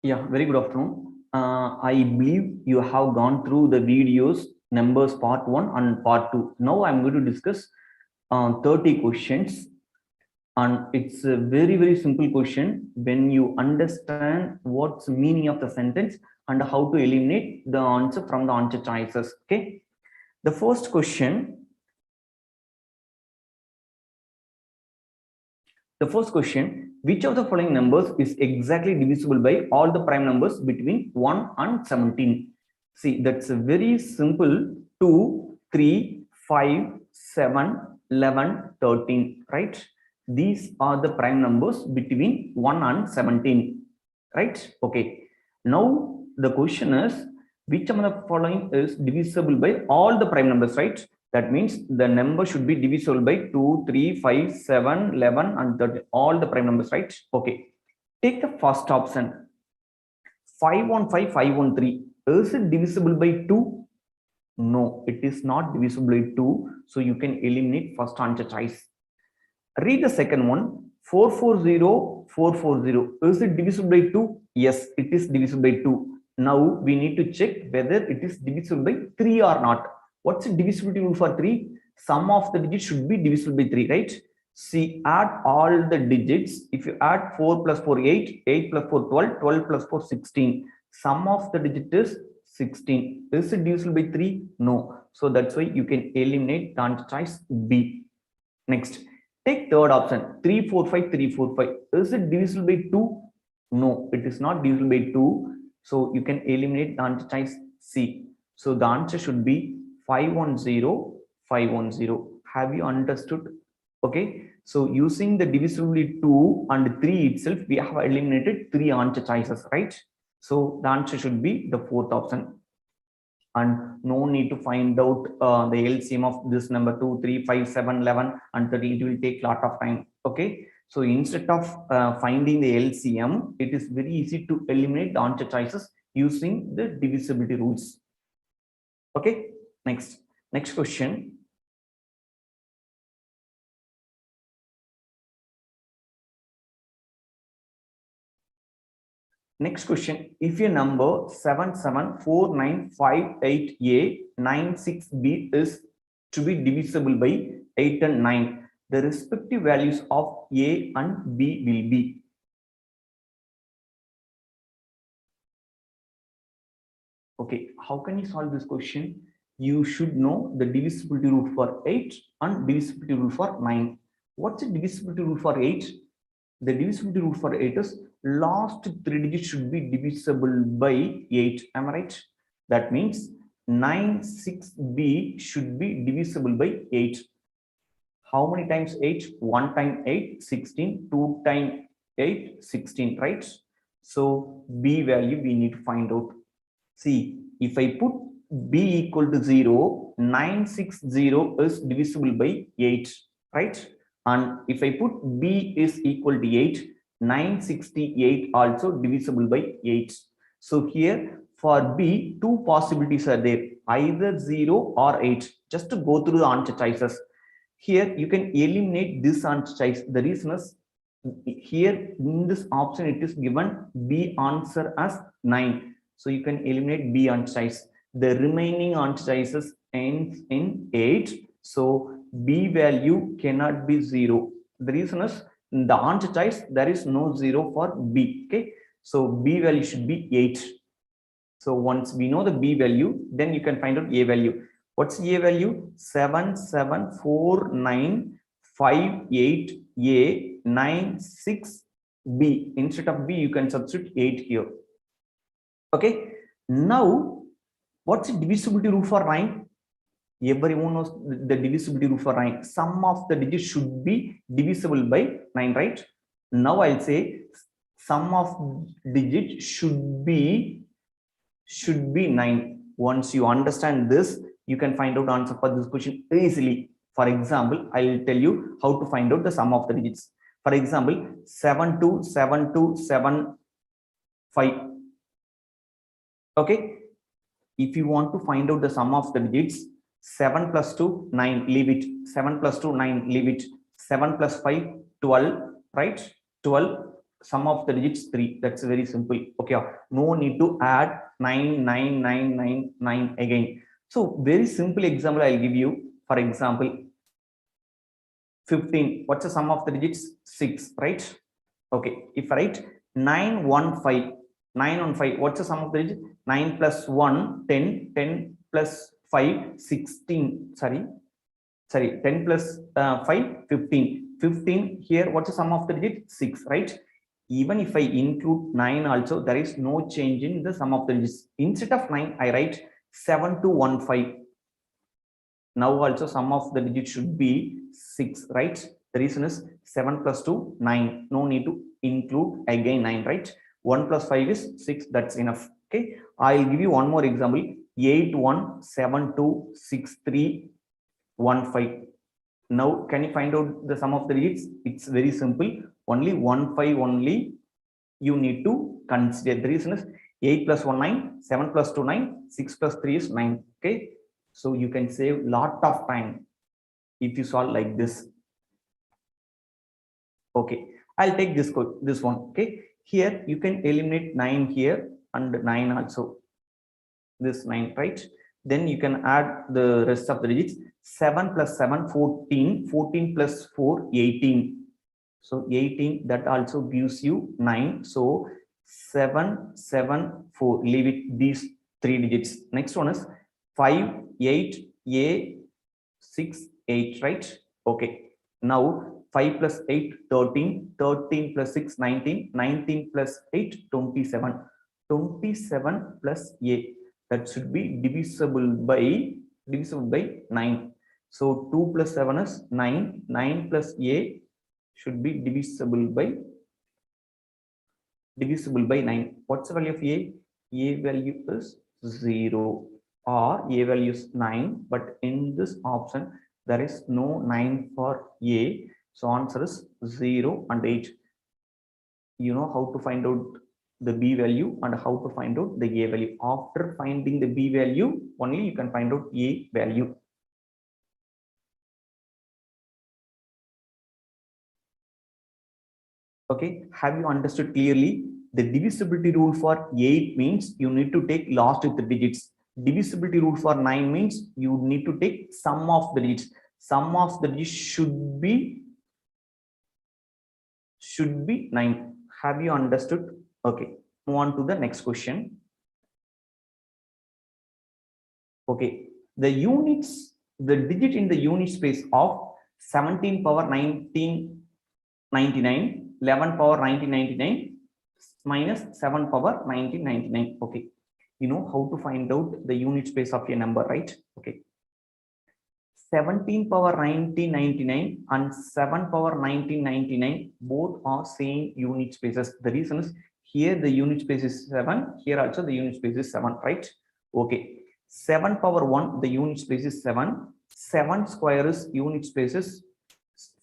Yeah, very good afternoon. I believe you have gone through the videos, numbers part 1 and part 2. Now I'm going to discuss 30 questions, and it's a very simple question when you understand what's the meaning of the sentence and how to eliminate the answer from the answer choices. Okay, the first question. Which of the following numbers is exactly divisible by all the prime numbers between 1 and 17? See, that's a very simple. 2, 3, 5, 7, 11, 13, right? These are the prime numbers between 1 and 17, right? Okay. Now, the question is, which of the following is divisible by all the prime numbers, right? That means the number should be divisible by 2, 3, 5, 7, 11, and 13. All the prime numbers, right? Okay. Take the first option. 515, 513. Is it divisible by 2? No, it is not divisible by 2. So you can eliminate first answer choice. Read the second one. 440, 440. Is it divisible by 2? Yes, it is divisible by 2. Now we need to check whether it is divisible by 3 or not. What's the divisibility rule for 3? Sum of the digits should be divisible by 3, right? See, add all the digits. If you add 4 plus 4, 8, 8 plus 4, 12, 12 plus 4, 16. Sum of the digit is 16. Is it divisible by 3? No. So that's why you can eliminate the answer choice B. Next, take third option. 3, 4, 5, 3, 4, 5. Is it divisible by 2? No, it is not divisible by 2. So you can eliminate the answer choice C. So the answer should be 510, 510. Have you understood? Okay. So using the divisibility 2 and 3 itself, we have eliminated 3 answer choices, right? So the answer should be the fourth option. And no need to find out the LCM of this number 2, 3, 5, 7, 11, and 30. It will take a lot of time. Okay. So instead of finding the LCM, it is very easy to eliminate the answer choices using the divisibility rules. Okay. Next question. Next question, if your number 774958A96B is to be divisible by 8 and 9, the respective values of A and B will be. Okay, how can you solve this question? You should know the divisibility rule for 8 and divisibility rule for 9. What's the divisibility rule for 8? The divisibility rule for 8 is last 3 digits should be divisible by 8. Am I right? That means 96B should be divisible by 8. How many times 8? 1 time 8, 16. 2 times 8, 16, right? So B value we need to find out. See, if I put B equal to 0, 960 is divisible by 8, right? And if I put B is equal to 8, 968 also divisible by 8. So here for B, two possibilities are there, either 0 or 8. Just to go through the answer choices. Here you can eliminate this answer choice. The reason is here in this option it is given B answer as 9. So you can eliminate B answer choice. The remaining answer choices ends in 8. So B value cannot be 0. The reason is in the answer choice there is no 0 for B. Okay. So B value should be 8. So once we know the B value, then you can find out A value. What's A value? 774958A96B. Instead of B, you can substitute 8 here. Okay. Now, what's the divisibility rule for 9? Everyone knows the divisibility rule for 9. Sum of the digits should be divisible by 9, right? Now I'll say sum of digits should be 9. Once you understand this, you can find out answer for this question easily. For example, I'll tell you how to find out the sum of the digits. For example, 727275. Okay. If you want to find out the sum of the digits, 7 plus 2, 9, leave it. 7 plus 2, 9, leave it. 7 plus 5, 12, right? 12. sum of the digits 3. That's very simple. Okay, no need to add 9, 9, 9, 9, 9 again. So very simple example I'll give you. For example, 15. What's the sum of the digits? 6, right? Okay, if I write 9, 1, 5, 9 on 5, what's the sum of the digits? 9 plus 1, 10, 10 plus 5, 16. Sorry, 10 plus 5, 15. 15 here, what's the sum of the digit? 6, right? Even if I include 9 also, there is no change in the sum of the digits. Instead of 9, I write 7 to 1, 5. Now also sum of the digit should be 6, right? The reason is 7 plus 2, 9. No need to include again 9, right? 1 plus 5 is 6. That's enough. Okay. I'll give you one more example. 8, 1, 7, 2, 6, 3, 1, 5. Now, can you find out the sum of the digits? It's very simple. Only 1, 5 only you need to consider. The reason is 8 plus 1, 9, 7 plus 2, 9, 6 plus 3 is 9. Okay. So you can save lot of time if you solve like this. Okay, I'll take this one. Okay, here you can eliminate 9 here and 9 also. This 9, right? Then you can add the rest of the digits. 7 plus 7, 14. 14 plus 4, 18. So 18, that also gives you 9. So 7, 7, 4. Leave it these 3 digits. Next one is 5, 8, 6, 8, right? Okay. Now 5 plus 8, 13. 13 plus 6, 19. 19 plus 8, 27. 27 plus a. That should be divisible by 9. So 2 plus 7 is 9. 9 plus a should be divisible by 9. What's the value of a? A value is 0 or a value is 9, but in this option there is no 9 for a. So answer is 0 and 8. You know how to find out the b value and how to find out the a value. After finding the b value, only you can find out a value. Okay, have you understood clearly? The divisibility rule for 8 means you need to take last with the digits. Divisibility rule for 9 means you need to take sum of the digits. Sum of the digits should be 9. Have you understood? Okay, move on to the next question. Okay, the units, the digit in the unit space of 17 power 1999, 11 power 1999 minus 7 power 1999. Okay, you know how to find out the unit space of a number, right? Okay, 17 power 1999 and 7 power 1999 both are same unit spaces. The reason is here the unit space is 7, here also the unit space is 7, right? Okay, 7 power 1, the unit space is 7. 7 square is unit space is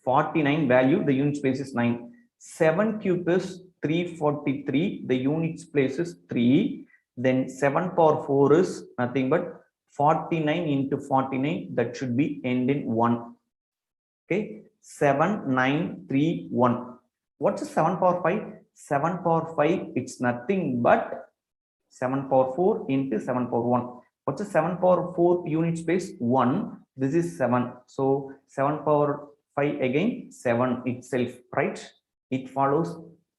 49, value the unit space is 9. 7 cube is 343, the unit space is 3. Then 7 power 4 is nothing but 49 into 49, that should be end in 1. Okay, 7931. What's 7 power 5? 7 power 5, it's nothing but 7 power 4 into 7 power 1. What's the 7 power 4 unit space? 1. This is 7. So 7 power 5 again 7 itself, right? It follows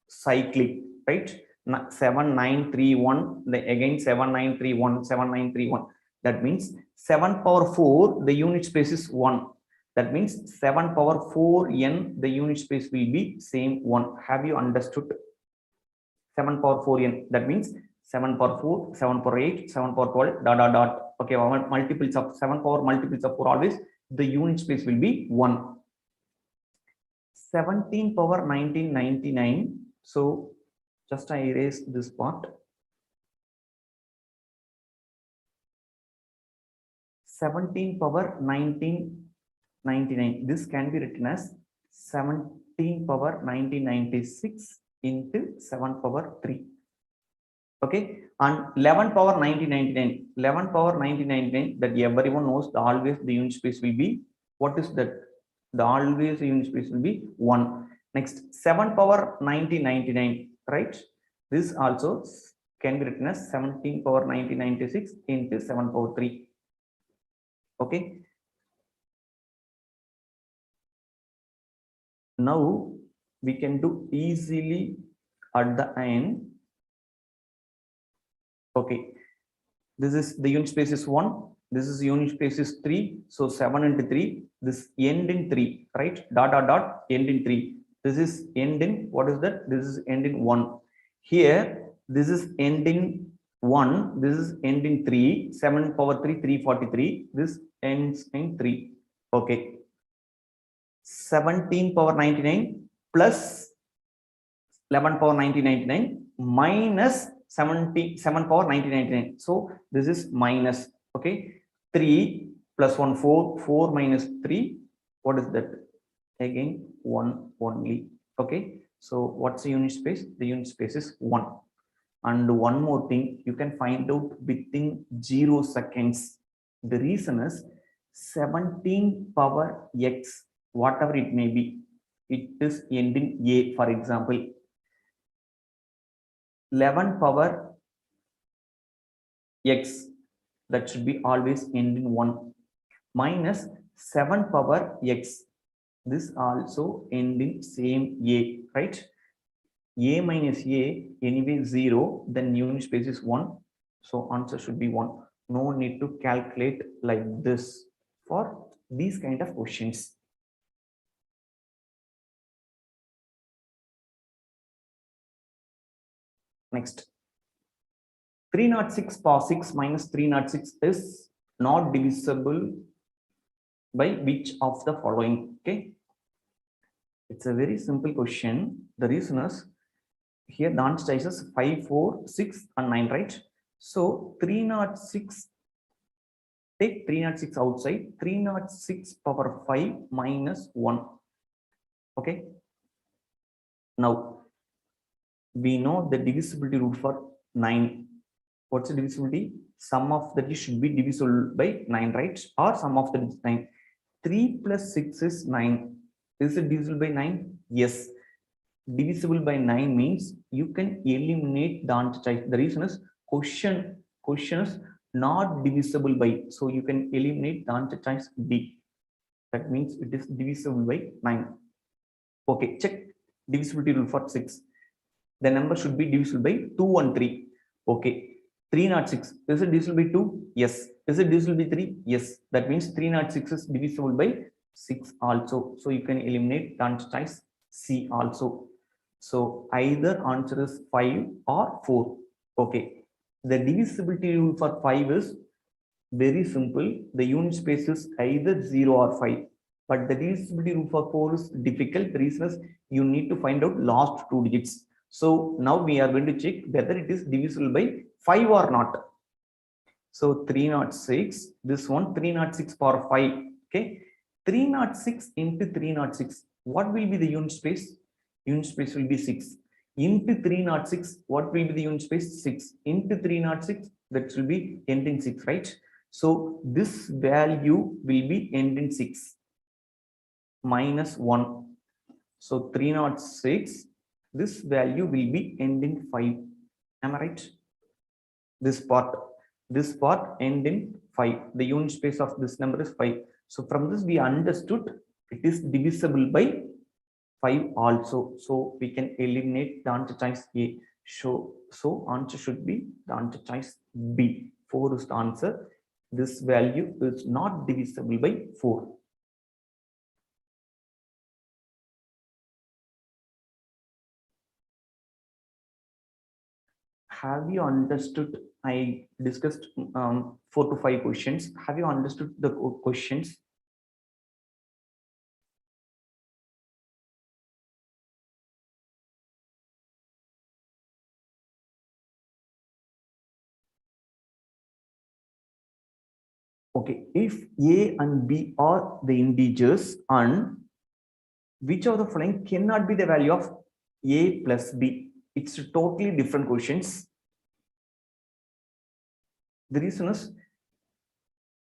cyclic, right? 7931, again 7931, 7931. That means 7 power 4, the unit space is 1. That means 7 power 4n, the unit space will be same 1. Have you understood? 7 power 4n, that means 7 power 4, 7 power 8, 7 power 12, dot, dot, dot. Okay, multiples of 7 power, multiples of 4, always the unit space will be 1. 17 power 1999. So just I erase this part. 17 power 1999. This can be written as 17 power 1996 into 7 power 3. Okay, and 11 power 1999. 11 power 1999, that everyone knows, the always the unit space will be, what is that? The always unit space will be 1. Next, 7 power 1999, right? This also can be written as 17 power 1996 into 7 power 3. Okay. Now we can do easily at the end. Okay. This is the unit space is 1. This is unit space is 3. So 7 into 3. This end in 3, right? Dot dot dot end in 3. This is end in, what is that? This is end in 1. Here, this is end in 1. This is end in 3. 7 power 3, 343. This ends in 3. Okay. 17 power 99 plus 11 power 1999 minus 77 power 1999. So this is minus. Okay. 3 plus 1, 4. 4 minus 3. What is that? Again, 1 only. Okay. So what's the unit space? The unit space is 1. And one more thing, you can find out within 0 seconds. The reason is 17 power x, whatever it may be, it is ending a, for example. 11 power x, that should be always end in 1, minus 7 power x, this also end in same a, right? A minus a anyway 0, then unit space is 1, so answer should be 1. No need to calculate like this for these kind of questions. Next, 306 power 6 minus 306 is not divisible by which of the following? Okay, it's a very simple question. The reason is here the answer choice is 5, 4, 6 and 9, right? So 306, take 306 outside, 306 power 5 minus 1. Okay, now we know the divisibility rule for 9. What's the divisibility? Sum of that should be divisible by 9, right? Or sum of that is 9. 3 plus 6 is 9. Is it divisible by 9? Yes. Divisible by 9 means you can eliminate the answer choice. The reason is question is not divisible by, so you can eliminate the answer choice D. That means it is divisible by 9. Okay, check divisibility rule for 6. The number should be divisible by 2 and 3. Okay, 306, is it divisible by 2? Yes. Is it divisible by 3? Yes. That means 306 is divisible by 6 also. So you can eliminate the answer choice C also. So either answer is 5 or 4. Okay. The divisibility rule for 5 is very simple. The unit space is either 0 or 5. But the divisibility rule for 4 is difficult. The reason is you need to find out last 2 digits. So now we are going to check whether it is divisible by 5 or not. So 306, this one 306 power 5. Okay. 306 into 306. What will be the unit space? Unit space will be 6. Into 306, what will be the unit space? 6. Into 306, that will be end in 6, right? So this value will be end in 6 minus 1. So 306, this value will be end in 5. Am I right? This part end in 5. The unit space of this number is 5. So from this we understood it is divisible by 5 also. So we can eliminate the answer choice A. So answer should be the answer choice B. 4 is the answer. This value is not divisible by 4. Have you understood? I discussed 4 to 5 questions. Have you understood the questions? Okay, if A and B are the integers and which of the following cannot be the value of A plus B? It's totally different questions. The reason is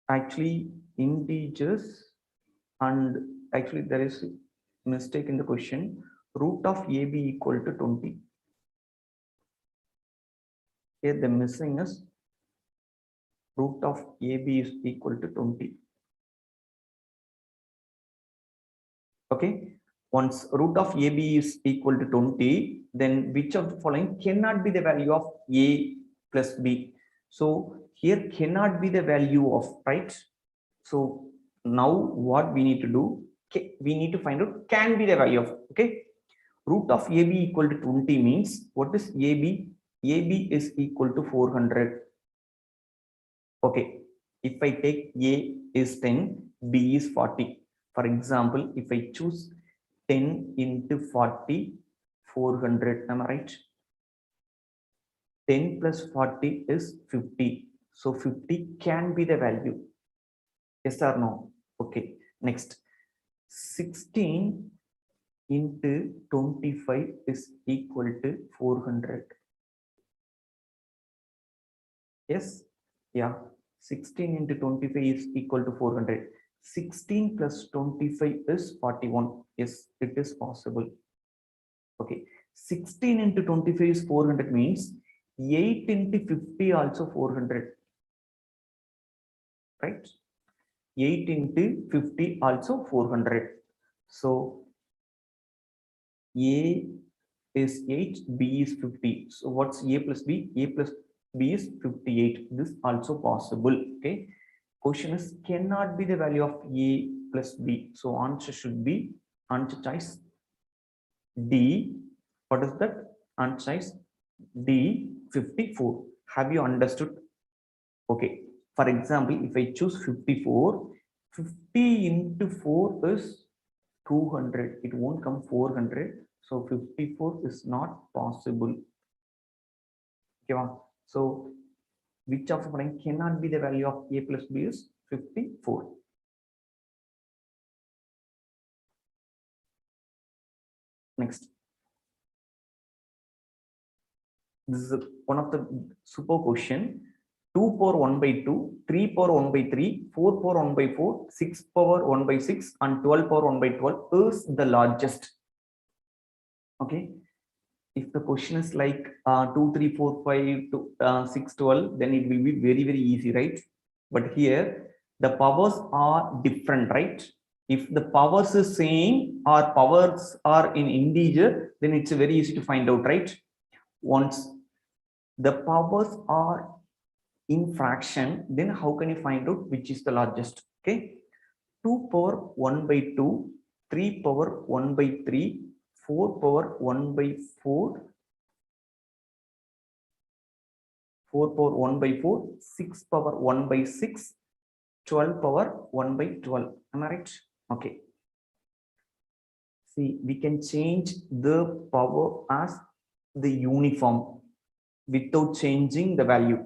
actually integers, and actually there is a mistake in the question. root of AB equal to 20. Here the missing is root of AB is equal to 20. Okay, once root of AB is equal to 20, then which of the following cannot be the value of A plus B? So here cannot be the value of, right? So now what we need to do, we need to find out can be the value of, okay? Root of AB equal to 20 means what is AB? AB is equal to 400. Okay, if I take A is 10, B is 40. For example, if I choose 10 into 40, 400, am I right? 10 plus 40 is 50. So 50 can be the value. Yes or no? Okay, next. 16 into 25 is equal to 400. Yes, yeah, 16 into 25 is equal to 400. 16 plus 25 is 41. Yes, it is possible. Okay, 16 into 25 is 400 means 8 into 50 also 400, right? 8 into 50 also 400. So A is 8, B is 50. So what's A plus B? A plus B is 58. This also possible. Okay. Question is cannot be the value of A plus B. So answer should be answer choice D. What is that? Answer choice D 54. Have you understood? Okay. For example, if I choose 54, 50 into 4 is 200. It won't come 400. So 54 is not possible. Okay. So which of the following cannot be the value of A plus B is 54. Next. This is one of the super question. 2 power 1 by 2, 3 power 1 by 3, 4 power 1 by 4, 6 power 1 by 6, and 12 power 1 by 12 is the largest. Okay. If the question is like 2, 3, 4, 5, 6, 12, then it will be very, very easy, right? But here the powers are different, right? If the powers is same or powers are in integer, then it's very easy to find out, right? Once the powers are in fraction, then how can you find out which is the largest? Okay, 2 power 1 by 2, 3 power 1 by 3, 4 power 1 by 4, 4 power 1 by 4, 6 power 1 by 6, 12 power 1 by 12. Am I right? Okay. See, we can change the power as the uniform without changing the value.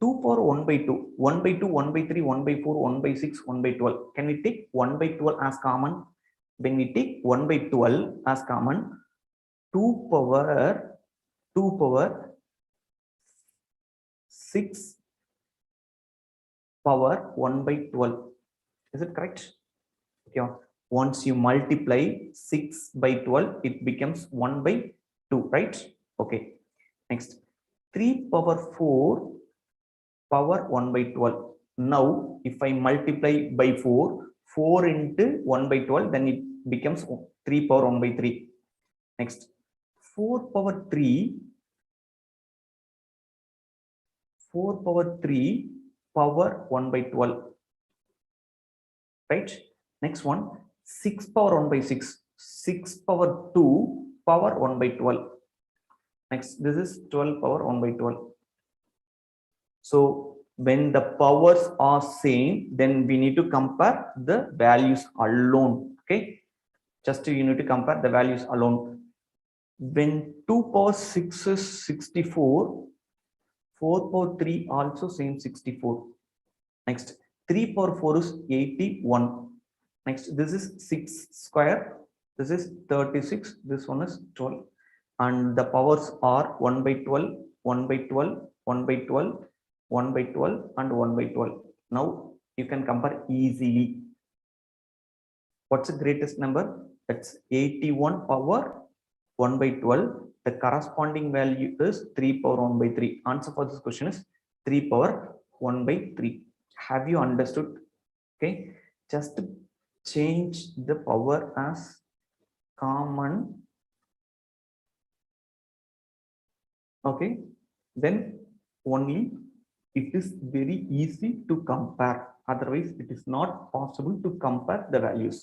2 power 1 by 2, 1 by 2, 1 by 3, 1 by 4, 1 by 6, 1 by 12. Can we take 1 by 12 as common? When we take 1 by 12 as common, 2 power 6 power 1 by 12. Is it correct? Okay. Once you multiply 6 by 12, it becomes 1 by 2, right? Okay. Next, 3 power 4 power 1 by 12. Now, if I multiply by 4, 4 into 1 by 12, then it becomes 3 power 1 by 3. Next, 4 power 3 power 1 by 12. Right? Next one, 6 power 1 by 6. 6 power 2 power 1 by 12. Next, this is 12 power 1 by 12. So when the powers are same, then we need to compare the values alone. Okay, just you need to compare the values alone. When 2 power 6 is 64, 4 power 3 also same 64. Next, 3 power 4 is 81. Next, this is 6 square, this is 36, this one is 12, and the powers are 1 by 12, 1 by 12, 1 by 12, 1 by 12, and 1 by 12. Now you can compare easily. What's the greatest number? That's 81 power 1 by 12. The corresponding value is 3 power 1 by 3. Answer for this question is 3 power 1 by 3. Have you understood? Okay, just change the power as common. Okay, then only it is very easy to compare. Otherwise it is not possible to compare the values.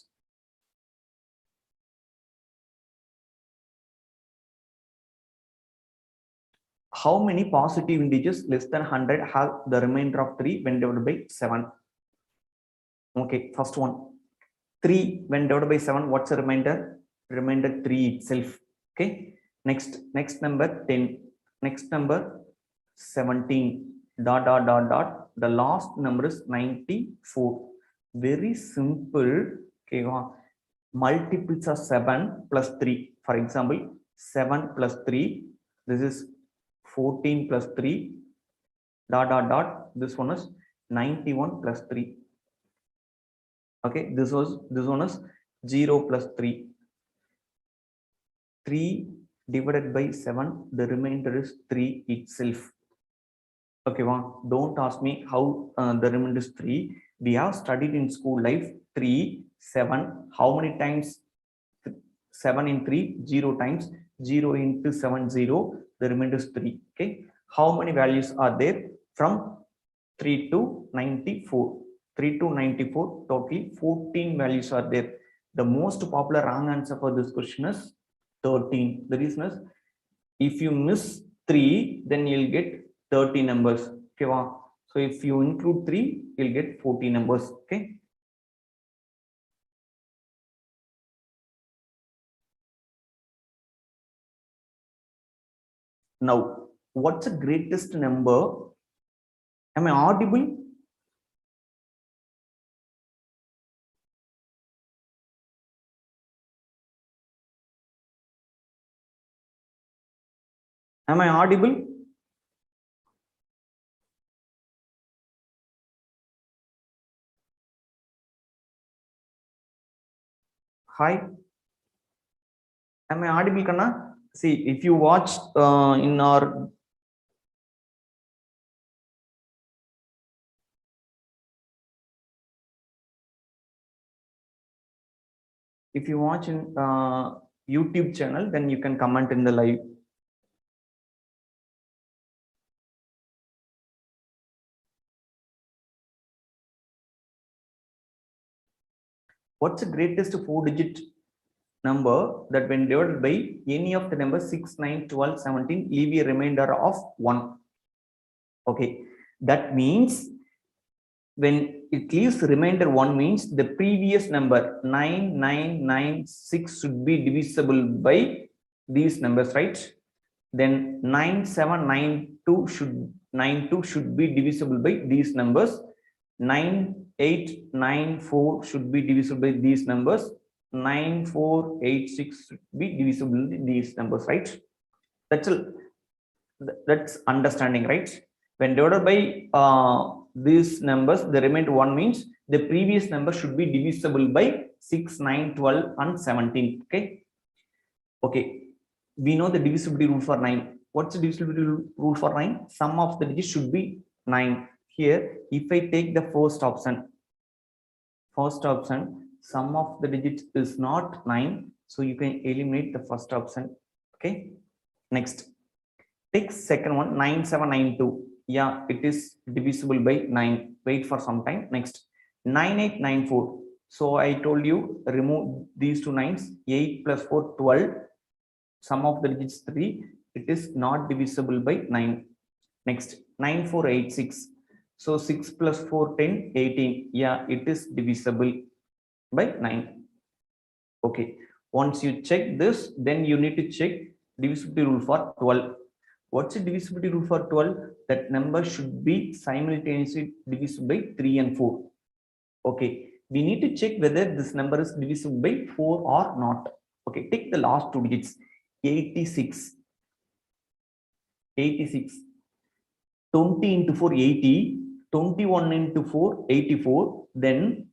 How many positive integers less than 100 have the remainder of 3 when divided by 7? Okay, first one, 3 when divided by 7, what's the remainder? Remainder 3 itself. Okay, next number 10, next number 17, dot dot dot dot, the last number is 94. Very simple. Okay, multiples of 7 plus 3. For example, 7 plus 3, this is 14 plus 3, dot dot dot, this one is 91 plus 3. Okay, this one is 0 plus 3. 3 divided by 7, the remainder is 3 itself. Okay, well, don't ask me how the remainder is 3. We have studied in school life 3, 7. How many times? 7 in 3, 0 times. 0 into 7, 0. The remainder is 3. Okay, how many values are there? From 3 to 94. 3 to 94, totally 14 values are there. The most popular wrong answer for this question is 13. The reason is, if you miss 3, then you'll get 30 numbers. Okay, wow. So if you include 3, you'll get 40 numbers. Okay, now what's the greatest number? Am I audible? Am I audible? Hi, am I audible, Kanna? See, if you watch in our in YouTube channel, then you can comment in the live. What's the greatest 4-digit number that when divided by any of the numbers 6, 9, 12, 17, leave a remainder of 1? Okay, that means when it leaves remainder 1 means the previous number 9996 should be divisible by these numbers, right? Then 9792 should be divisible by these numbers. 9894 should be divisible by these numbers. 9486 should be divisible by these numbers, right? That's understanding, right? When divided by these numbers, the remainder 1 means the previous number should be divisible by 6, 9, 12 and 17. Okay, okay, we know the divisibility rule for 9. What's the divisibility rule for 9? Sum of the digits should be 9. Here, if I take the first option, sum of the digits is not 9, so you can eliminate the first option. Okay, next, take second one, 9792. Yeah, it is divisible by 9. Wait for some time. Next, 9894. So I told you, remove these two 9s. 8 plus 4, 12. Sum of the digits 3. It is not divisible by 9. Next, 9486. So 6 plus 4, 10, 18. Yeah, it is divisible by 9. Okay, once you check this, then you need to check divisibility rule for 12. What's the divisibility rule for 12? That number should be simultaneously divisible by 3 and 4. Okay, we need to check whether this number is divisible by 4 or not. Okay, take the last two digits. 86. 20 into 4, 80. 21 into 4, 84. Then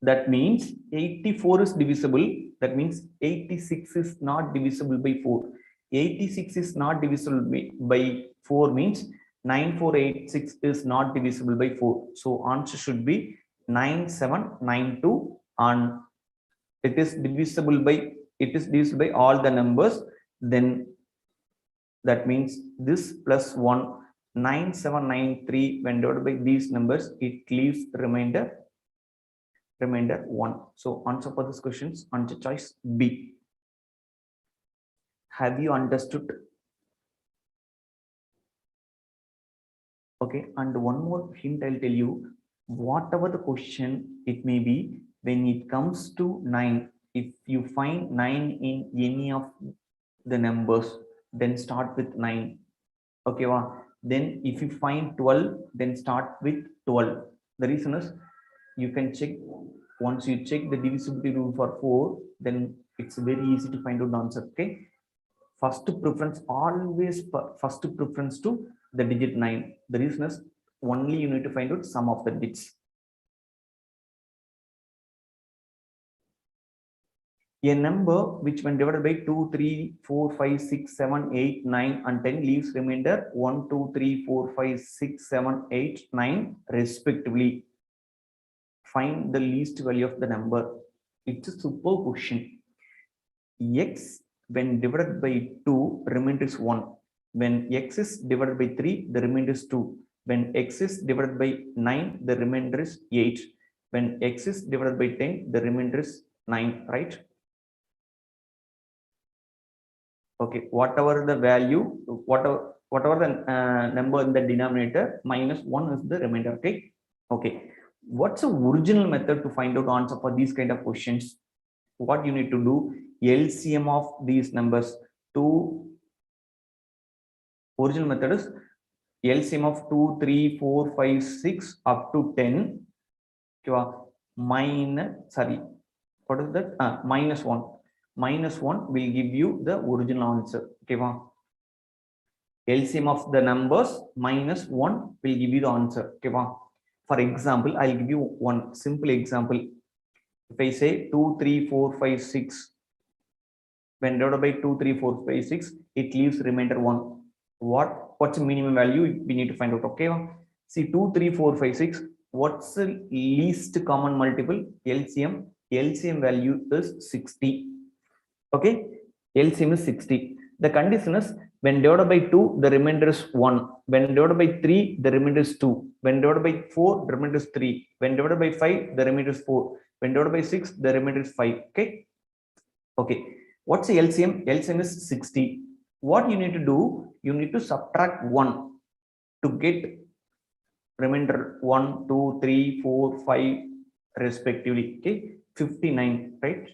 that means 84 is divisible. That means 86 is not divisible by 4. 86 is not divisible by 4 means 9486 is not divisible by 4. So answer should be 9792, and it is divisible by all the numbers. Then that means this plus 1, 9793, when divided by these numbers, it leaves remainder 1. So answer for this questions, answer choice B. Have you understood? Okay, and one more hint I'll tell you. Whatever the question it may be, when it comes to 9, if you find 9 in any of the numbers, then start with 9. Okay, then if you find 12, then start with 12. The reason is, you can check, once you check the divisibility rule for 4, then it's very easy to find out the answer. Okay, first preference, always first preference to the digit 9. The reason is, only you need to find out sum of the digits. A number which when divided by 2, 3, 4, 5, 6, 7, 8, 9 and 10 leaves remainder 1, 2, 3, 4, 5, 6, 7, 8, 9 respectively. Find the least value of the number. It's a super question. X when divided by 2, remainder is 1. When x is divided by 3, the remainder is 2. When x is divided by 9, the remainder is 8. When x is divided by 10, the remainder is 9, right? Okay, whatever the value, whatever the number in the denominator, minus 1 is the remainder. Okay. What's the original method to find out answer for these kind of questions? What you need to do, LCM of these numbers. Original method is LCM of 2, 3, 4, 5, 6 up to 10. Minus, sorry, what is that? Minus 1. Minus 1 will give you the original answer. Okay, LCM of the numbers minus 1 will give you the answer. Okay, for example, I'll give you one simple example. If I say 2, 3, 4, 5, 6, when divided by 2, 3, 4, 5, 6, it leaves remainder 1. What's the minimum value we need to find out? Okay, see 2, 3, 4, 5, 6. What's the least common multiple? LCM. LCM value is 60. Okay, LCM is 60. The condition is, when divided by 2, the remainder is 1. When divided by 3, the remainder is 2. When divided by 4, the remainder is 3. When divided by 5, the remainder is 4. When divided by 6, the remainder is 5. Okay. What's the LCM? LCM is 60. What you need to do, you need to subtract 1 to get remainder 1, 2, 3, 4, 5 respectively. Okay, 59, right?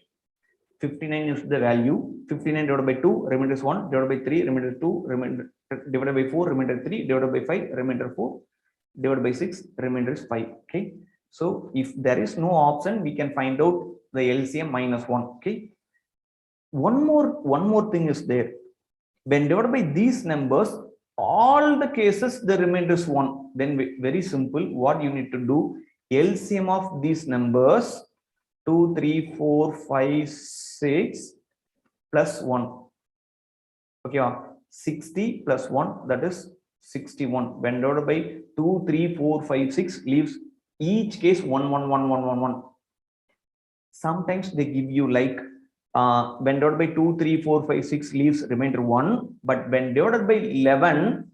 59 is the value. 59 divided by 2, remainder is 1, divided by 3, remainder 2, remainder divided by 4, remainder 3, divided by 5, remainder 4, divided by 6, remainder is 5. Okay, so if there is no option, we can find out the LCM minus 1. Okay, one more thing is there. When divided by these numbers, all the cases the remainder is 1. Then very simple, what you need to do, LCM of these numbers 2, 3, 4, 5, 6 plus 1. Okay, 60 plus 1, that is 61. When divided by 2, 3, 4, 5, 6, leaves each case 1, 1, 1, 1, 1, 1. Sometimes they give you like when divided by 2, 3, 4, 5, 6, leaves remainder 1. But when divided by 11,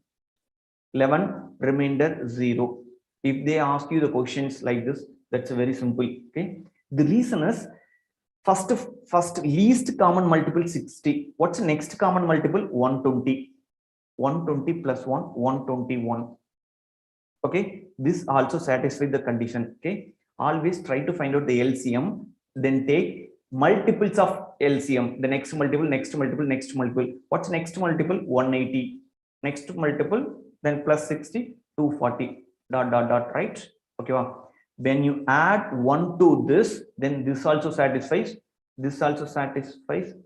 remainder 0. If they ask you the questions like this, that's very simple. Okay, the reason is, first least common multiple 60. What's the next common multiple? 120. 120 plus 1, 121. Okay, this also satisfies the condition. Okay, always try to find out the LCM, then take multiples of LCM, the next multiple, next multiple, next multiple. What's next multiple? 180. Next multiple, then plus 60, 240, right? Okay, when you add 1 to this, then this also satisfies,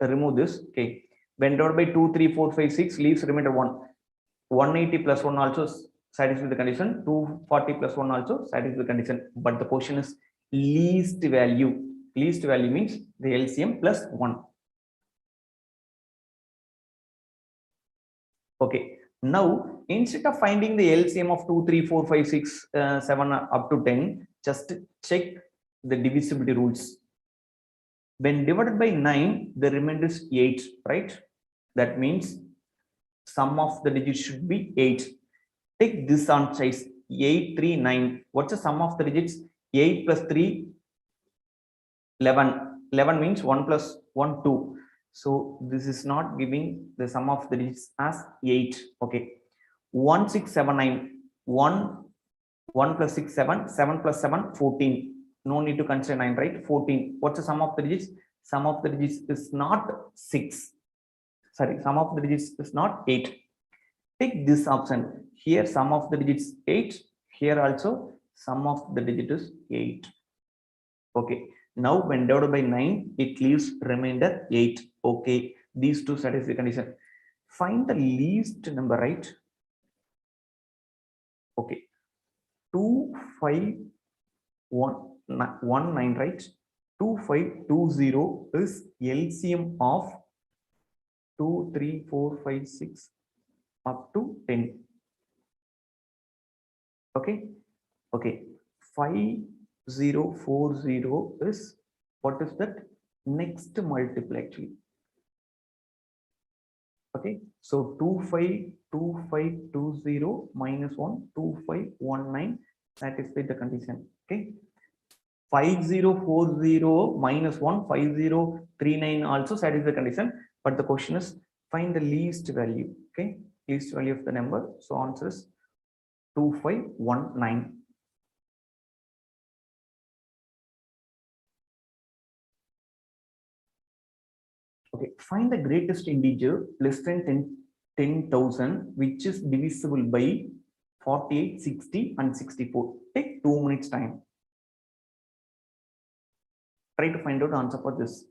remove this. Okay, when divided by 2, 3, 4, 5, 6, leaves remainder 1. 180 plus 1 also satisfies the condition. 240 plus 1 also satisfies the condition. But the question is least value Least value means the LCM plus 1. Okay. Now, instead of finding the LCM of 2, 3, 4, 5, 6, 7 up to 10, just check the divisibility rules. When divided by 9, the remainder is 8, right? That means sum of the digits should be 8. Take this on choice, 8, 3, 9. What's the sum of the digits? 8 plus 3, 11. 11 means 1 plus 1, 2. So this is not giving the sum of the digits as 8. Okay. 1, 6, 7, 9. 1 plus 6, 7. 7 plus 7, 14. No need to consider 9, right? 14. What's the sum of the digits? Sum of the digits is not 6. Sorry, sum of the digits is not 8. Take this option. Here sum of the digits 8. Here also sum of the digit is 8. Okay. Now when divided by 9, it leaves remainder 8. Okay. These two satisfy the condition. Find the least number, right? Okay. 2, 5, 1, 9, right? 2, 5, 2, 0 is LCM of 2, 3, 4, 5, 6 up to 10. Okay. Okay. 5040 is, what is that? Next multiple actually. Okay. So 252520 minus 1, 2519 satisfy the condition. Okay. 5040 minus 1, 5039 also satisfies the condition. But the question is find the least value. Okay. Least value of the number. So answer is 2519. Okay, find the greatest integer less than 10,000 which is divisible by 48, 60 and 64. Take 2 minutes time. Try to find out the answer for this.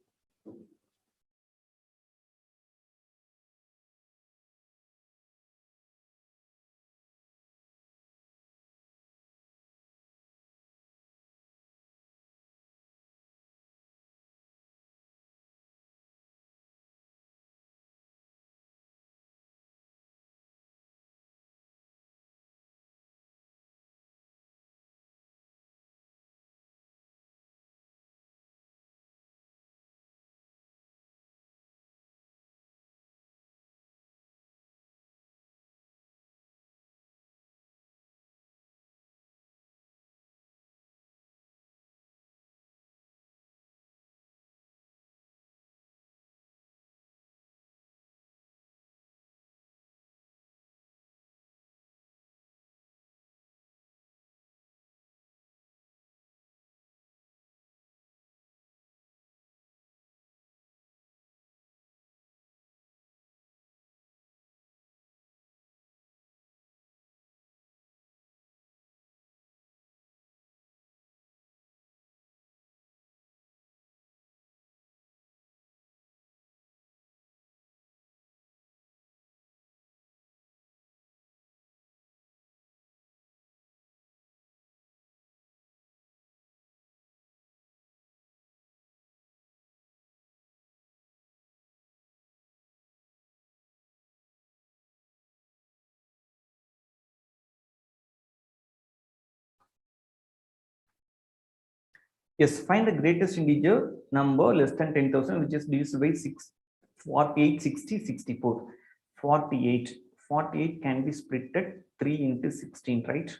Yes, find the greatest integer number less than 10,000 which is divisible by 6, 48, 60, 64. 48. 48 can be split at 3 into 16, right?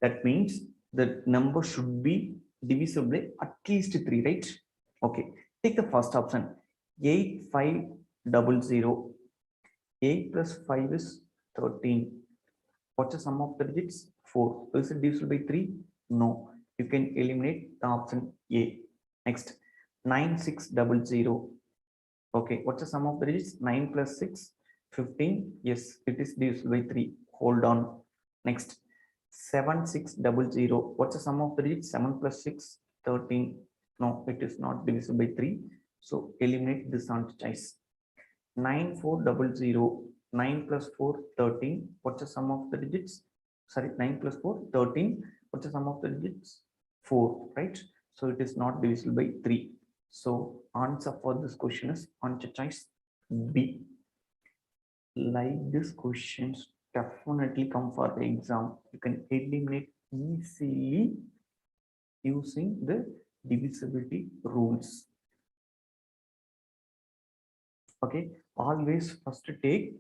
That means the number should be divisible by at least 3, right? Okay. Take the first option. 8500. 8 plus 5 is 13. What's the sum of the digits? 4. Is it divisible by 3? No. You can eliminate the option A. Next, 9600. Okay, what's the sum of the digits? 9 plus 6, 15. Yes, it is divisible by 3. Hold on. Next, 7600. What's the sum of the digits? 7 plus 6, 13. No, it is not divisible by 3. So eliminate this on choice. 9400. 9 plus 4, 13. What's the sum of the digits? Sorry, 9 plus 4, 13. What's the sum of the digits? 4, right? so it is not divisible by 3. So answer for this question is answer choice B. Like this questions definitely come for the exam. You can eliminate easily using the divisibility rules. Okay, always first take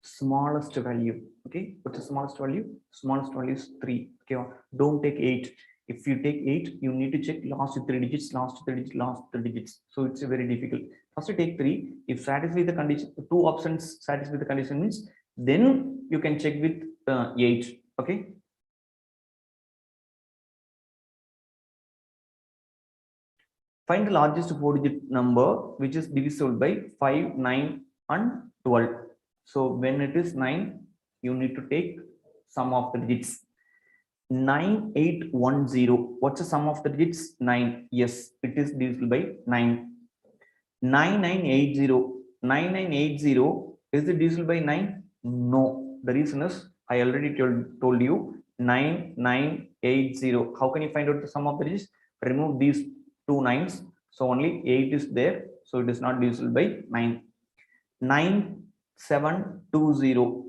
smallest value. Okay, what's the smallest value? Smallest value is 3. Okay, don't take 8. If you take 8, you need to check last 3 digits, last 3 digits, last 3 digits. So it's very difficult. First take 3. If satisfy the condition, 2 options satisfy the condition means, then you can check with 8. Okay. Find the largest 4-digit number which is divisible by 5, 9, and 12. So when it is 9, you need to take sum of the digits. 9810. What's the sum of the digits? 9. Yes, it is divisible by 9. 9980. 9980. Is it divisible by 9? No. The reason is I already told you 9980. How can you find out the sum of the digits? Remove these 2 9s. So only 8 is there. So it is not divisible by 9. 9720.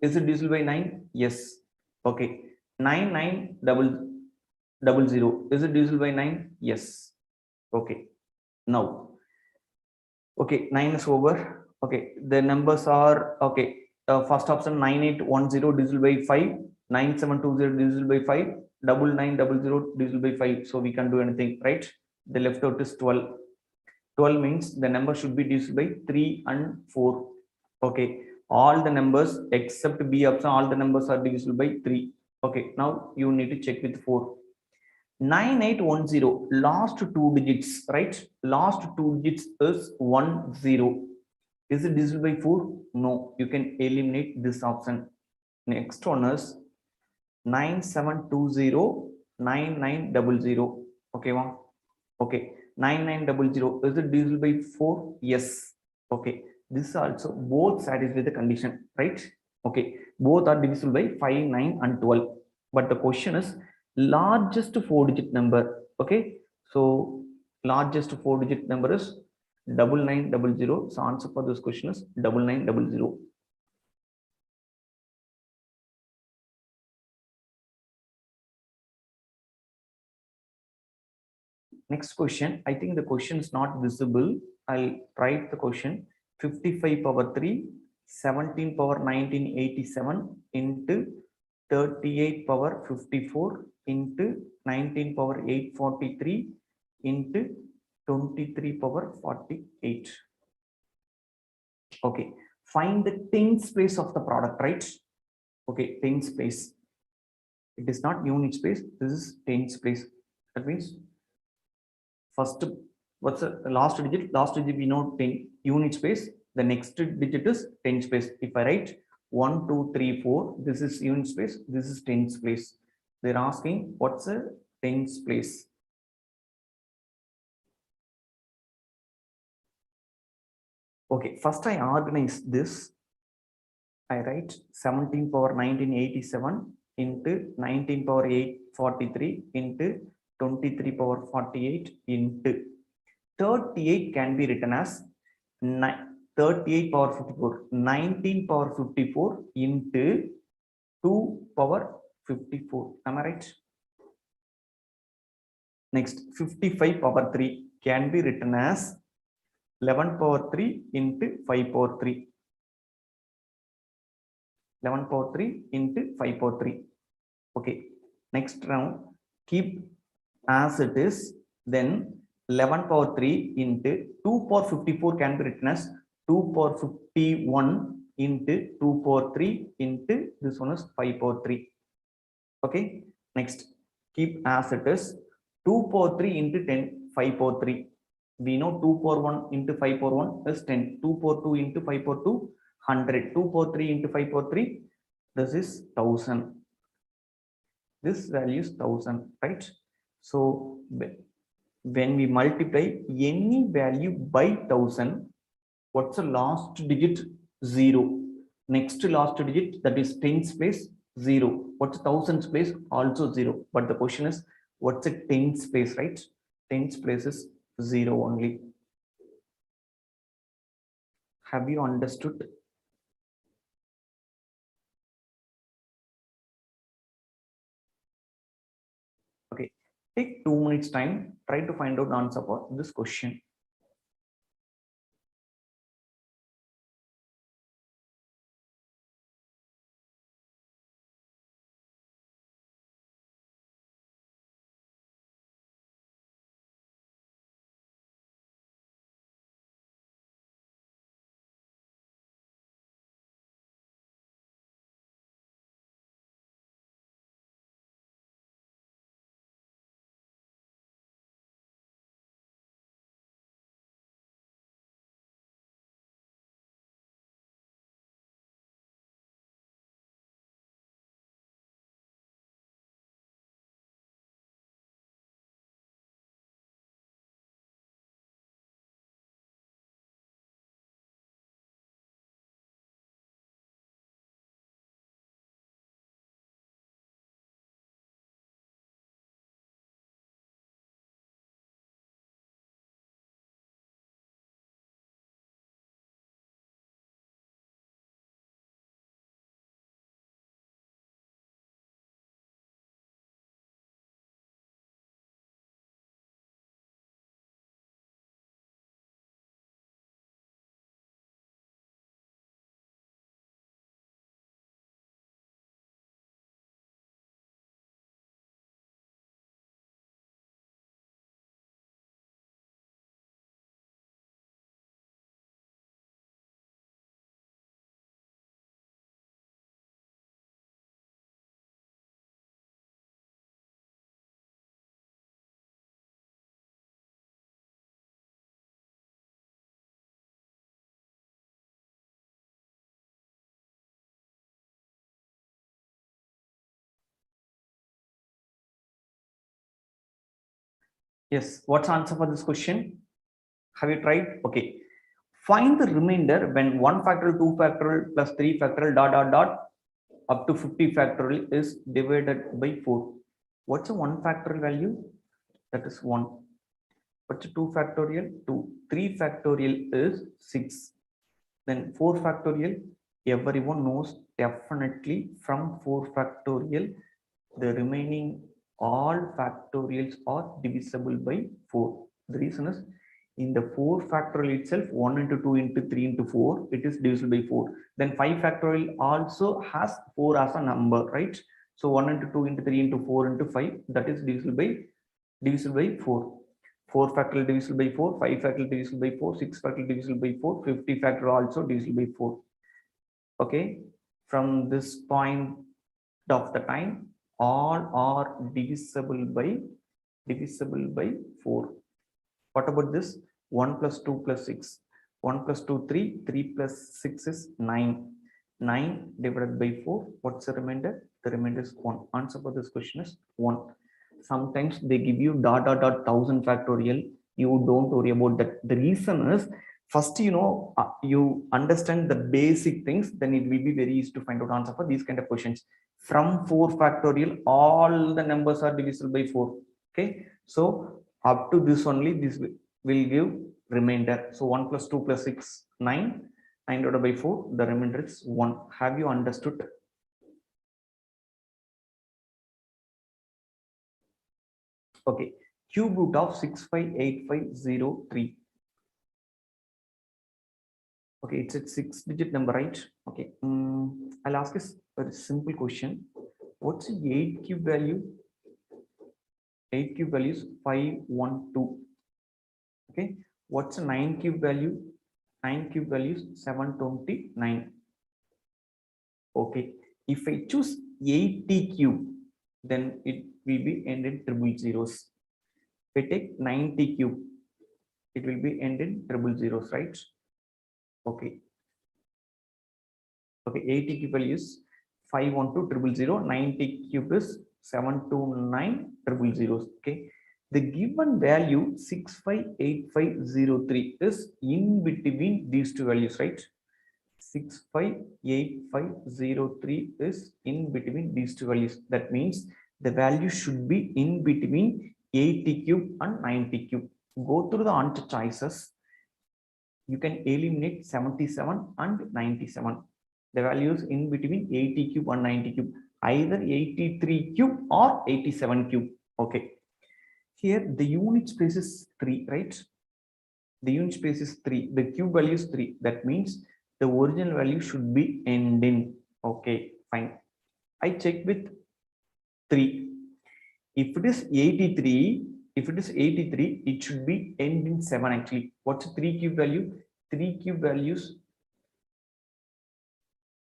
Is it divisible by 9? Yes. Okay. 9900. Is it divisible by 9? Yes. Okay. Now, okay, 9 is over. Okay, the numbers are okay. First option 9810 divisible by 5, 9720 divisible by 5, 9900 divisible by 5. So we can do anything, right? The left out is 12. 12 means the number should be divisible by 3 and 4. Okay, all the numbers except B option, all the numbers are divisible by 3. Okay, now you need to check with 4. 9810, last 2 digits, right? Last 2 digits is 10. Is it divisible by 4? No, you can eliminate this option. Next one is 9720, 9900. Okay, wow. Okay, 9900. Is it divisible by 4? Yes. Okay, this also both satisfy the condition, right? Okay, both are divisible by 5, 9, and 12. But the question is largest 4-digit number. Okay, so largest 4-digit number is 9900. So answer for this question is 9900. Next question. I think the question is not visible. I'll write the question. 55 power 3, 17 power 1987 into 38 power 54 into 19 power 843 into 23 power 48. Okay, find the tens place of the product, right? Okay, tens place. It is not unit space. This is tens place. That means first, what's the last digit? Last digit we know 10 unit space. The next digit is 10 space. If I write 1, 2, 3, 4, this is unit space. This is tens place. They're asking what's a tens place. Okay, first I organize this. I write 17 power 1987 into 19 power 843 into 23 power 48 into 38 can be written as 38 power 54, 19 power 54 into 2 power 54. Am I right? Next, 55 power 3 can be written as 11 power 3 into 5 power 3. 11 power 3 into 5 power 3. Okay. Next round, keep as it is. Then 11 power 3 into 2 power 54 can be written as 2 power 51 into 2 power 3 into this one is 5 power 3. Okay. Next, keep as it is. 2 power 3 into 10, 5 power 3. We know 2 power 1 into 5 power 1 is 10. 2 power 2 into 5 power 2, 100. 2 power 3 into 5 power 3, this is 1000. This value is 1000, right? So when we multiply any value by 1000, what's the last digit? 0. Next last digit, that is tens place, 0. What's thousands place? Also 0. But the question is What's a tens place, right? Tens place is 0 only. Have you understood? Okay, take 2 minutes time, try to find out the answer for this question. Yes, what's the answer for this question? Have you tried? Okay. Find the remainder when 1 factorial, 2 factorial plus 3 factorial dot dot dot up to 50 factorial is divided by 4. What's a 1 factorial value? That is 1. What's a 2 factorial? 2. 3 factorial is 6. Then 4 factorial, everyone knows definitely from 4 factorial, the remaining all factorials are divisible by 4. The reason is in the 4 factorial itself, 1 into 2 into 3 into 4, it is divisible by 4. Then 5 factorial also has 4 as a number, right? So 1 into 2 into 3 into 4 into 5, that is divisible by 4. 4 factorial divisible by 4, 5 factorial divisible by 4, 6 factorial divisible by 4, 50 factorial also divisible by 4. Okay, from this point of the time, all are divisible by 4. What about this? 1 plus 2 plus 6. 1 plus 2, 3. 3 plus 6 is 9. 9 divided by 4. What's the remainder? The remainder is 1. Answer for this question is 1. Sometimes they give you dot dot dot 1000 factorial. You don't worry about that. The reason is first, you understand the basic things, then it will be very easy to find out answer for these kind of questions. From 4 factorial, all the numbers are divisible by 4. Okay, so up to this only, this will give remainder. So 1 plus 2 plus 6, 9. 9 divided by 4, the remainder is 1. Have you understood? Okay, cube root of 658503. Okay, it's a 6-digit number, right? Okay, I'll ask a very simple question. What's the 8 cube value? 8 cube value is 512. Okay, what's the 9 cube value? 9 cube value is 729. Okay, if I choose 80 cube, then it will be end in triple zeros. If I take 90 cube, it will be end in triple zeros, right? Okay. Okay, 80 cube value is 51200. 90 cube is 72900. Okay, the given value 658503 is in between these two values, right? 658503 is in between these two values. That means The value should be in between 80 cube and 90 cube. Go through the answer choices. You can eliminate 77 and 97. The values in between 80 cube and 90 cube, either 83 cube or 87 cube. Okay. Here the unit space is 3, right? The unit space is 3. The cube value is 3. That means the original value should be end in. Okay, fine. I check with 3. If it is 83, it should be end in 7 actually. What's 3 cube value? 3 cube values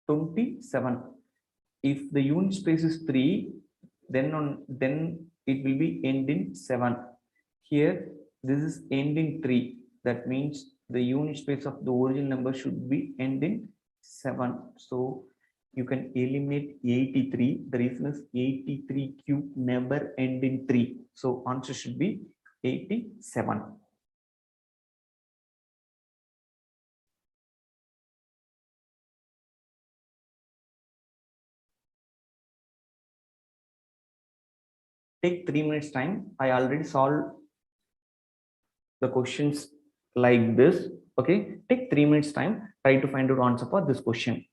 27. If the unit space is 3, then it will be end in 7. Here this is end in 3. That means the unit space of the original number should be end in 7. So you can eliminate 83. The reason is 83 cube never end in 3. So answer should be 87. Take 3 minutes time. I already solved the questions like this. Okay, take 3 minutes time. Try to find out answer for this question.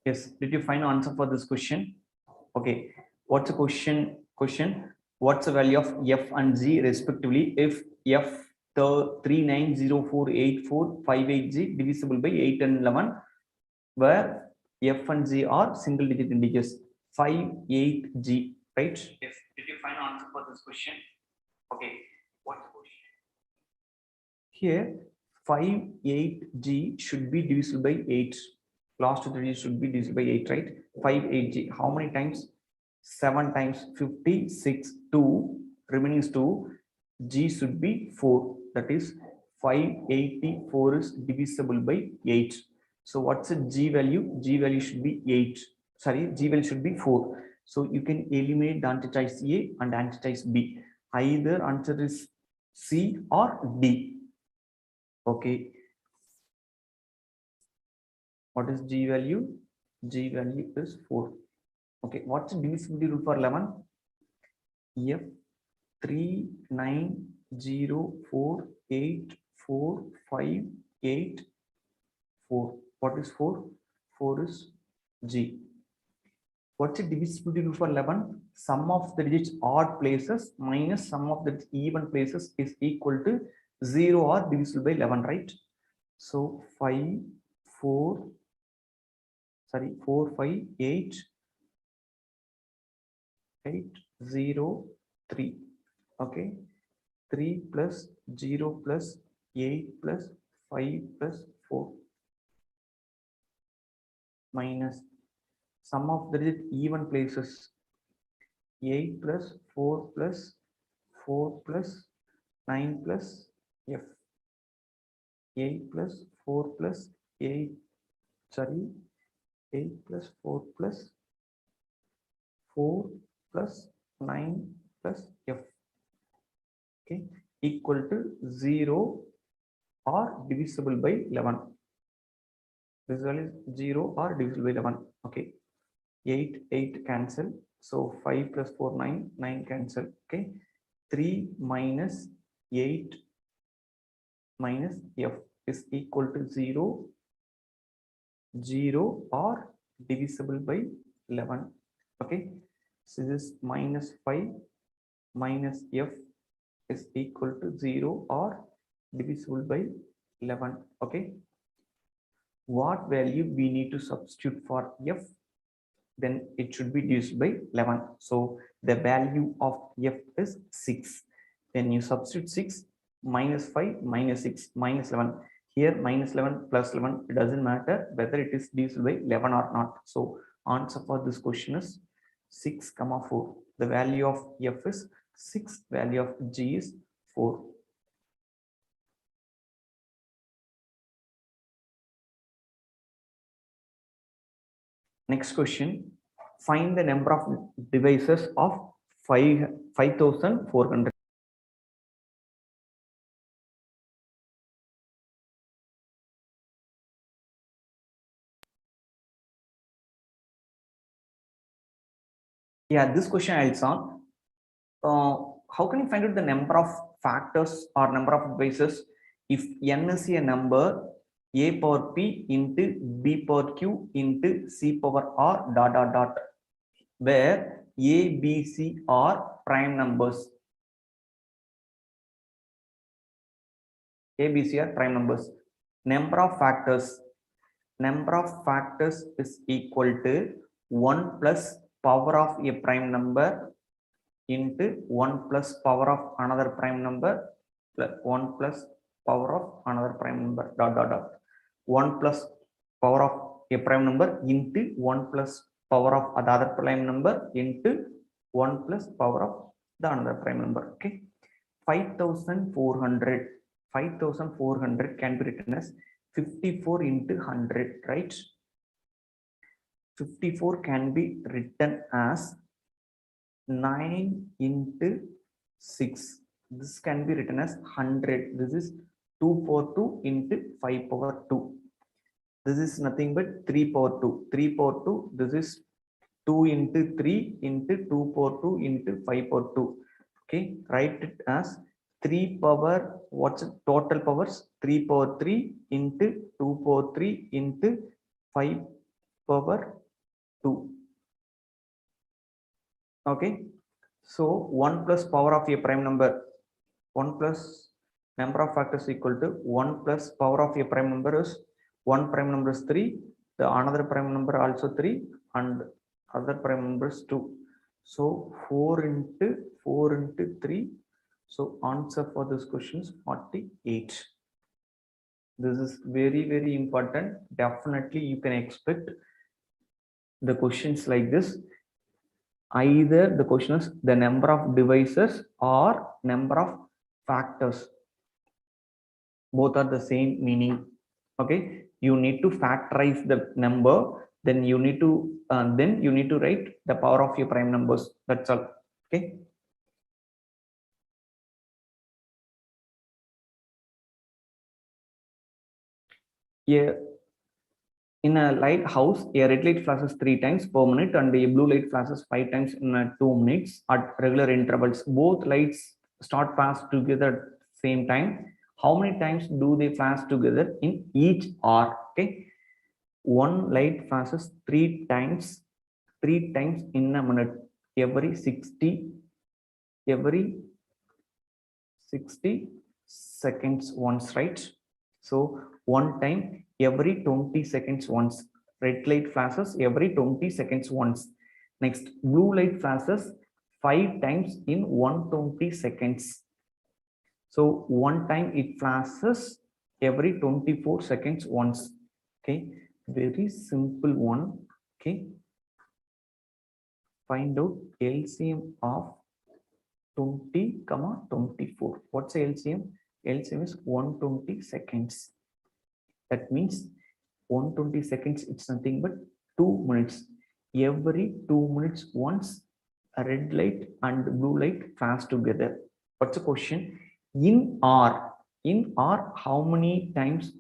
Yes, did you find answer for this question? Okay, what's the question? What's the value of f and g respectively if f the 39048458g divisible by 8 and 11, where f and g are single digit integers? 58g, right? Yes, did you find answer for this question? Okay, what's the question? Here 58g should be divisible by 8. Last 3 digits should be divisible by 8, right? 58g. How many times? 7 times 56. 2. Remaining is 2. G should be 4. That is 584 is divisible by 8. So what's the G value? G value should be 8. Sorry, G value should be 4. So you can eliminate the answer choice A and answer choice B. Either answer is C or D. Okay. What is G value? G value is 4. Okay, what's the divisibility rule for 11? F 3 9 0 4 8 4 5 8 4. What is 4? 4 is G. What's the divisibility rule for 11? Sum of the digits odd places minus sum of the even places is equal to 0 or divisible by 11, right? So 5 4 4 5 8 8 0 3. Okay, 3 plus 0 plus 8 plus 5 plus 4 minus sum of the digit even places 8 plus 4 plus 4 plus 9 plus F 8 plus 4 plus 8 8 plus 4 plus 4 plus 9 plus F, okay, equal to 0 or divisible by 11. This value is 0 or divisible by 11. Okay, 8 cancel, so 5 plus 4 9 cancel. Okay, 3 minus 8 minus F is equal to 0 or divisible by 11. Okay, so this minus 5 minus F is equal to 0 or divisible by 11. Okay, what value we need to substitute for F? Then it should be divisible by 11. So the value of F is 6. Then you substitute 6 minus 5 minus 6 minus 11. Here minus 11 plus 11, it doesn't matter whether it is divisible by 11 or not. So answer for this question is 6 comma 4. The value of F is 6, value of G is 4. Next question, find the number of devices of 5400. Yeah, this question I'll solve. How can you find out the number of factors or number of devices if n is a number a power p into b power q into c power r dot dot dot, where a, b, c are prime numbers. A, B, C are prime numbers. Number of factors is equal to 1 plus power of a prime number into 1 plus power of another prime number plus 1 plus power of another prime number dot dot dot. 1 plus power of a prime number into 1 plus power of the other prime number into 1 plus power of the another prime number. Okay, 5400 can be written as 54 into 100, right? 54 can be written as 9 into 6. This can be written as 100. This is 2 power 2 into 5 power 2. This is nothing but 3 power 2. 3 power 2. This is 2 into 3 into 2 power 2 into 5 power 2. Okay, write it as 3 power, what's the total powers? 3 power 3 into 2 power 3 into 5 power 2. Okay, so 1 plus power of a prime number, 1 plus number of factors equal to 1 plus power of a prime number is 1 prime number is 3, the another prime number also 3, and other prime number is 2. So 4 into 3. So answer for this question is 48. This is very, very important. Definitely you can expect the questions like this. Either the question is the number of devices or number of factors. Both are the same meaning. Okay, you need to factorize the number, then you need to write the power of your prime numbers. That's all. Okay. Yeah, In a light house, a red light flashes 3 times per minute and a blue light flashes 5 times in 2 minutes at regular intervals. Both lights start flash together at the same time. How many times do they flash together in each hour? Okay, one light flashes 3 times in a minute, every 60 seconds once, right? So one time every 20 seconds once. Red light flashes every 20 seconds once. Next, blue light flashes 5 times in 120 seconds. So one time it flashes every 24 seconds once. Okay, very simple one. Okay, find out LCM of 20, 24. What's the LCM? LCM is 120 seconds. That means 120 seconds, it's nothing but 2 minutes. Every 2 minutes once a red light and blue light flash together. What's the question? In hour, how many times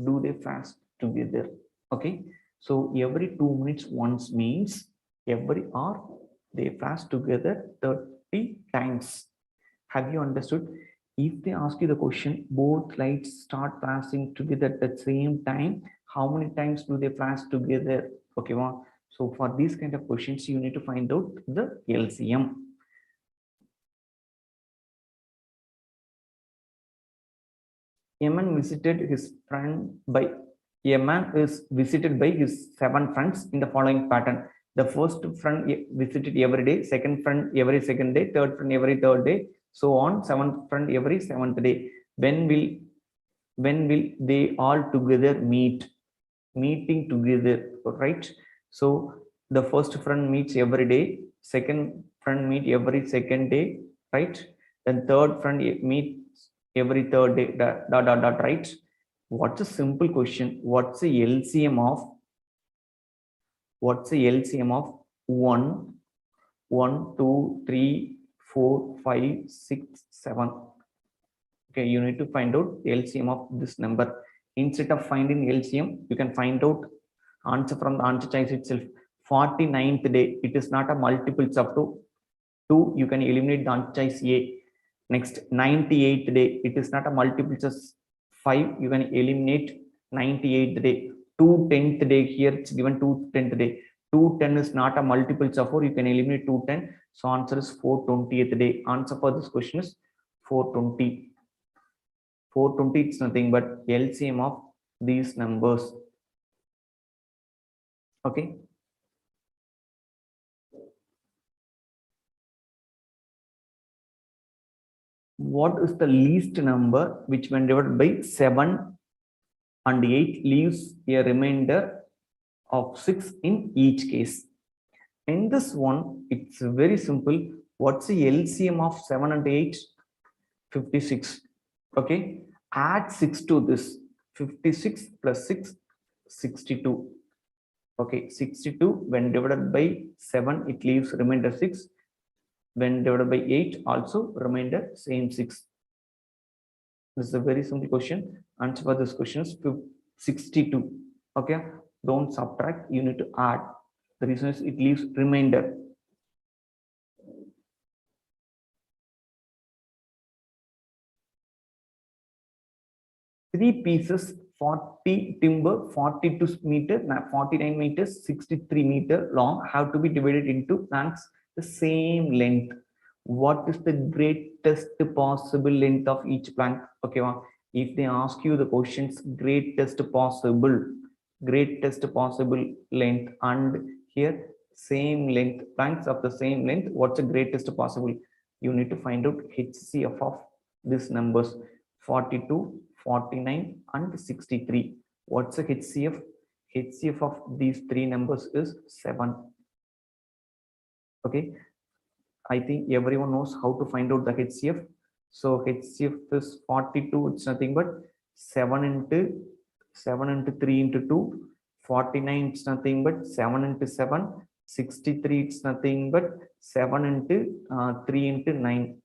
do they flash together? Okay, so every 2 minutes once means every hour they flash together 30 times. Have you understood? If they ask you the question, both lights start flashing together at the same time, how many times do they flash together? Okay, well, so for these kind of questions, you need to find out the LCM. A man visited his friend by a man is visited by his 7 friends in the following pattern. The first friend visited every day, second friend every second day, third friend every third day, so on, seventh friend every seventh day. When will they all together meeting together, right? So the first friend meets every day, second friend meet every second day, right? Then third friend meets every third day, right? What's a simple question? What's the LCM of 1 1 2 3 4 5 6 7? Okay, you need to find out LCM of this number. Instead of finding LCM, you can find out answer from the answer choice itself. 49th day, it is not a multiples of 2, you can eliminate the answer choice A. Next, 98th day, it is not a multiples of 5, you can eliminate 98th day. 210th day, here it's given 210th day. 210 is not a multiples of 4, you can eliminate 210. So answer is 420th day. Answer for this question is 420. 420, it's nothing but LCM of these numbers. Okay. What is the least number which, when divided by 7 and 8, leaves a remainder of 6 in each case? In this one, it's very simple. What's the LCM of 7 and 8? 56. Okay, add 6 to this. 56 plus 6, 62. Okay, 62 when divided by 7, it leaves remainder 6. When divided by 8, also remainder same 6. This is a very simple question. Answer for this question is 62. Okay, don't subtract, you need to add. The reason is it leaves remainder. Three pieces, 40 timber, 42 meter, 49 meters, 63 meter long, have to be divided into planks the same length. What is the greatest possible length of each plank? Okay, if they ask you the questions, greatest possible length, and here same length, planks of the same length, what's the greatest possible? You need to find out HCF of these numbers, 42, 49 and 63. What's the HCF? HCF of these three numbers is 7. Okay, I think everyone knows how to find out the HCF. So HCF is 42, it's nothing but 7 into 3 into 2. 49, it's nothing but 7 into 7. 63, it's nothing but 7 into 3 into 9.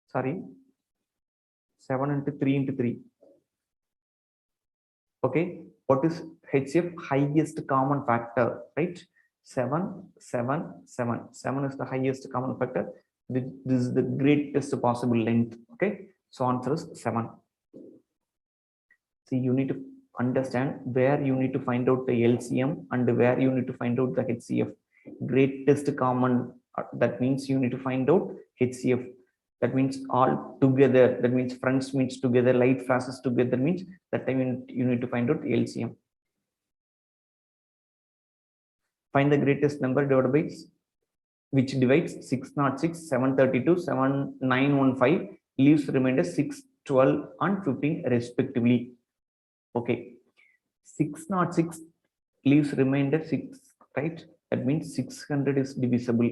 Sorry, 7 into 3 into 3. Okay, what is HCF highest common factor, right? 7 7 7 7 is the highest common factor. This is the greatest possible length. Okay, so answer is 7. See, you need to understand where you need to find out the LCM and where you need to find out the HCF. Greatest common, that means you need to find out HCF. That means all together, that means friends means together, light flashes together means that time you need to find out LCM. Find the greatest number divided by which divides 606, 732, 7915, leaves remainder 6, 12 and 15 respectively. Okay, 606 leaves remainder 6, right? That means 600 is divisible.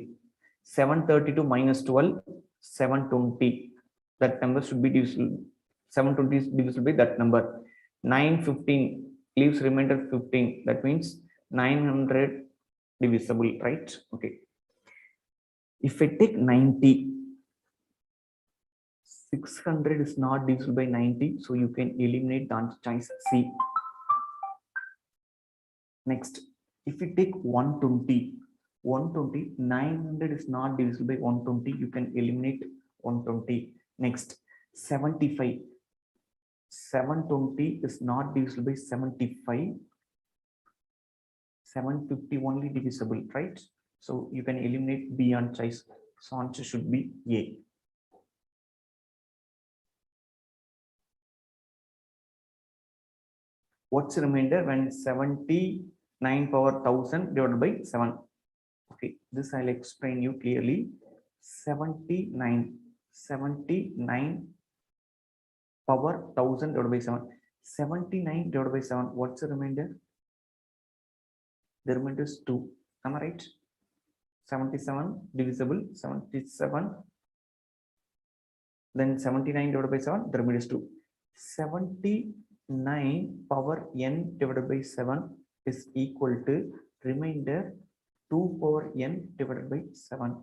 732 minus 12, 720. That number should be divisible. 720 is divisible by that number. 915 leaves remainder 15. That means 900 divisible, right? Okay. If I take 90, 600 is not divisible by 90, so you can eliminate the answer choice C. Next, if you take 120, 900 is not divisible by 120, you can eliminate 120. Next, 75, 720 is not divisible by 75, 750 only divisible, right? So you can eliminate B on choice. So answer should be A. What's the remainder when 79 power 1000 divided by 7? Okay, this I'll explain you clearly. 79 power 1000 divided by 7. 79 divided by 7. What's the remainder? The remainder is 2. Am I right? 77 divisible 77. Then 79 divided by 7. The remainder is 2. 79 power n divided by 7 is equal to remainder 2 power n divided by 7.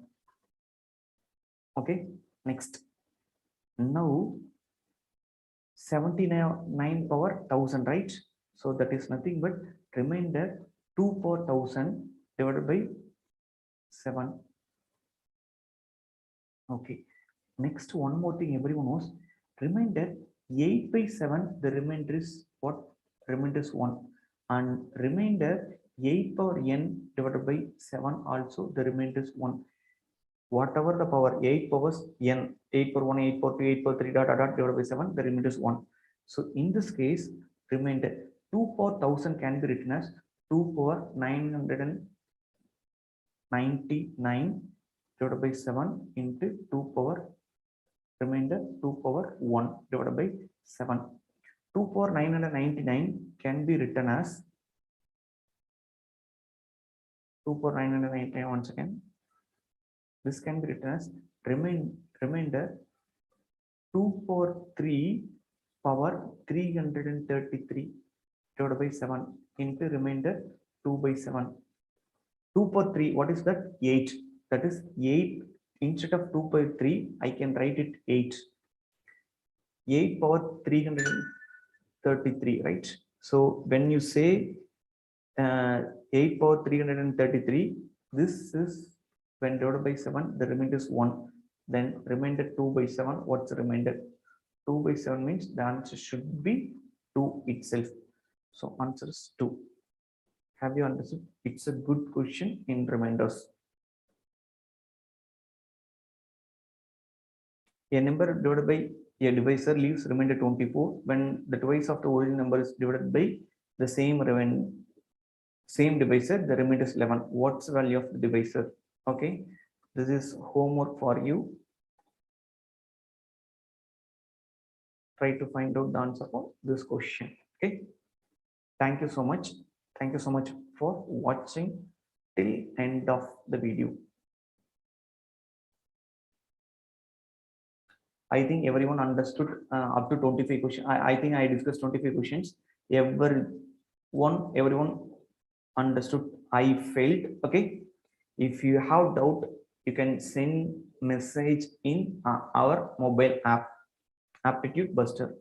Okay, next. Now 79 power 1000, right? So that is nothing but remainder 2 power 1000 divided by 7. Okay, next, one more thing everyone knows. Remainder 8 by 7, the remainder is what? Remainder is 1. And remainder 8 power n divided by 7 also, the remainder is 1. Whatever the power, 8 powers n, 8 power 1, 8 power 2, 8 power 3 dot divided by 7, the remainder is 1. So in this case, remainder 2 power 1000 can be written as 2 power 999 divided by 7 into 2 power remainder 2 power 1 divided by 7. 2 power 999 can be written as 2 power 999 once again. This can be written as remainder 2 power 3 power 333 divided by 7 into remainder 2 by 7. 2 power 3, what is that? 8. That is 8. Instead of 2 by 3, I can write it 8. 8 power 333, right? So when you say 8 power 333, this is when divided by 7, the remainder is 1. Then remainder 2 by 7, what's the remainder? 2 by 7 means the answer should be 2 itself. So answer is 2. Have you understood? It's a good question in remainders. A number divided by a divisor leaves remainder 24 when the twice of the original number is divided by the same divisor, the remainder is 11. What's the value of the divisor? Okay, this is homework for you. Try to find out the answer for this question. Okay, thank you so much. Thank you so much for watching till end of the video. I think everyone understood up to 25 questions. I think I discussed 25 questions. Everyone understood. I failed. Okay. If you have doubt, you can send message in our mobile app, Aptitude Buster.